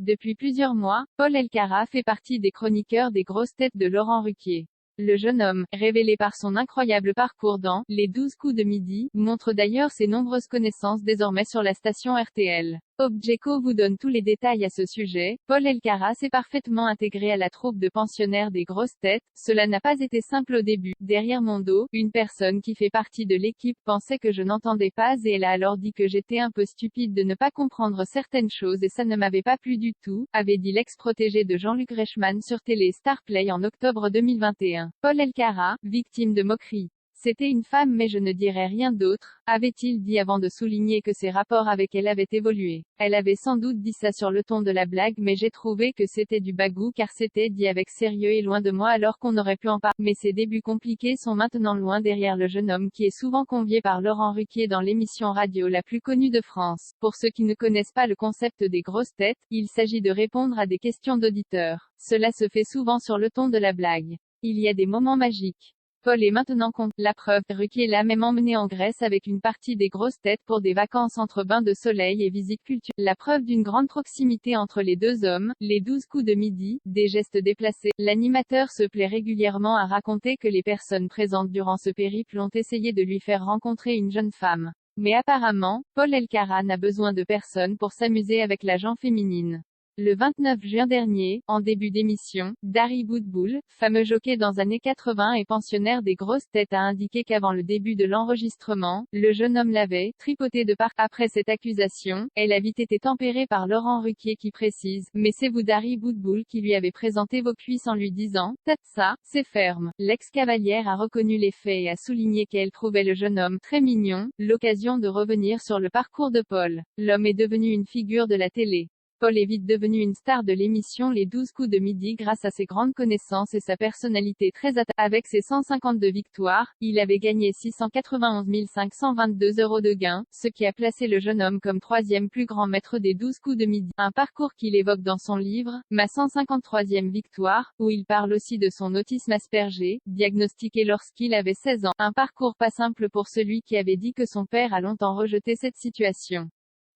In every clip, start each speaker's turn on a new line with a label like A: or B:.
A: Depuis plusieurs mois, Paul Elkarat fait partie des chroniqueurs des grosses têtes de Laurent Ruquier. Le jeune homme, révélé par son incroyable parcours dans Les 12 coups de midi, montre d'ailleurs ses nombreuses connaissances désormais sur la station RTL. Objeco vous donne tous les détails à ce sujet. Paul Elkarat s'est parfaitement intégré à la troupe de pensionnaires des grosses têtes. Cela n'a pas été simple au début. Derrière mon dos, une personne qui fait partie de l'équipe pensait que je n'entendais pas et elle a alors dit que j'étais un peu stupide de ne pas comprendre certaines choses et ça ne m'avait pas plu du tout, avait dit l'ex-protégé de Jean-Luc Reichmann sur Télé Star Play en octobre 2021. Paul Elkarat, victime de moqueries. C'était une femme mais je ne dirais rien d'autre, avait-il dit avant de souligner que ses rapports avec elle avaient évolué. Elle avait sans doute dit ça sur le ton de la blague mais j'ai trouvé que c'était du bagou car c'était dit avec sérieux et loin de moi alors qu'on aurait pu en parler. Mais ses débuts compliqués sont maintenant loin derrière le jeune homme qui est souvent convié par Laurent Ruquier dans l'émission radio la plus connue de France. Pour ceux qui ne connaissent pas le concept des grosses têtes, il s'agit de répondre à des questions d'auditeurs. Cela se fait souvent sur le ton de la blague. Il y a des moments magiques. Paul est maintenant contre. La preuve, Ruquier l'a même emmené en Grèce avec une partie des grosses têtes pour des vacances entre bains de soleil et visites culturelles. La preuve d'une grande proximité entre les deux hommes, les 12 coups de midi, des gestes déplacés. L'animateur se plaît régulièrement à raconter que les personnes présentes durant ce périple ont essayé de lui faire rencontrer une jeune femme. Mais apparemment, Paul Elkarat n'a besoin de personne pour s'amuser avec la gent féminine. Le 29 juin dernier, en début d'émission, Dari Boudboul, fameux jockey dans années 80 et pensionnaire des grosses têtes a indiqué qu'avant le début de l'enregistrement, le jeune homme l'avait tripoté de part. Après cette accusation, elle a vite été tempérée par Laurent Ruquier qui précise, mais c'est vous Dari Boudboul qui lui avez présenté vos cuisses en lui disant, ça, c'est ferme. L'ex-cavalière a reconnu les faits et a souligné qu'elle trouvait le jeune homme très mignon, l'occasion de revenir sur le parcours de Paul. L'homme est devenu une figure de la télé. Paul est vite devenu une star de l'émission Les 12 coups de midi grâce à ses grandes connaissances et sa personnalité très attachante. Avec ses 152 victoires, il avait gagné 691 522 € de gains, ce qui a placé le jeune homme comme troisième plus grand maître des 12 coups de midi. Un parcours qu'il évoque dans son livre, Ma 153e victoire, où il parle aussi de son autisme Asperger, diagnostiqué lorsqu'il avait 16 ans. Un parcours pas simple pour celui qui avait dit que son père a longtemps rejeté cette situation.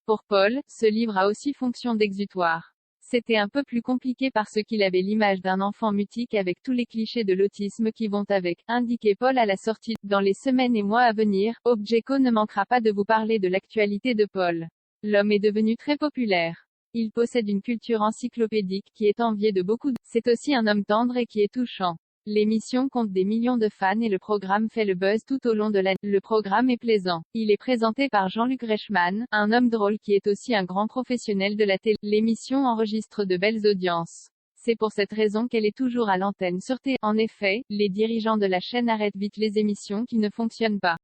A: Pour Paul, ce livre a aussi fonction d'exutoire. C'était un peu plus compliqué parce qu'il avait l'image d'un enfant mutique avec tous les clichés de l'autisme qui vont avec, indiquait Paul à la sortie. Dans les semaines et mois à venir, Objeco ne manquera pas de vous parler de l'actualité de Paul. L'homme est devenu très populaire. Il possède une culture encyclopédique qui est enviée de beaucoup. C'est aussi un homme tendre et qui est touchant. L'émission compte des millions de fans et le programme fait le buzz tout au long de l'année. Le programme est plaisant. Il est présenté par Jean-Luc Reichmann, un homme drôle qui est aussi un grand professionnel de la télé. L'émission enregistre de belles audiences. C'est pour cette raison qu'elle est toujours à l'antenne sur T. En effet, les dirigeants de la chaîne arrêtent vite les émissions qui ne fonctionnent pas.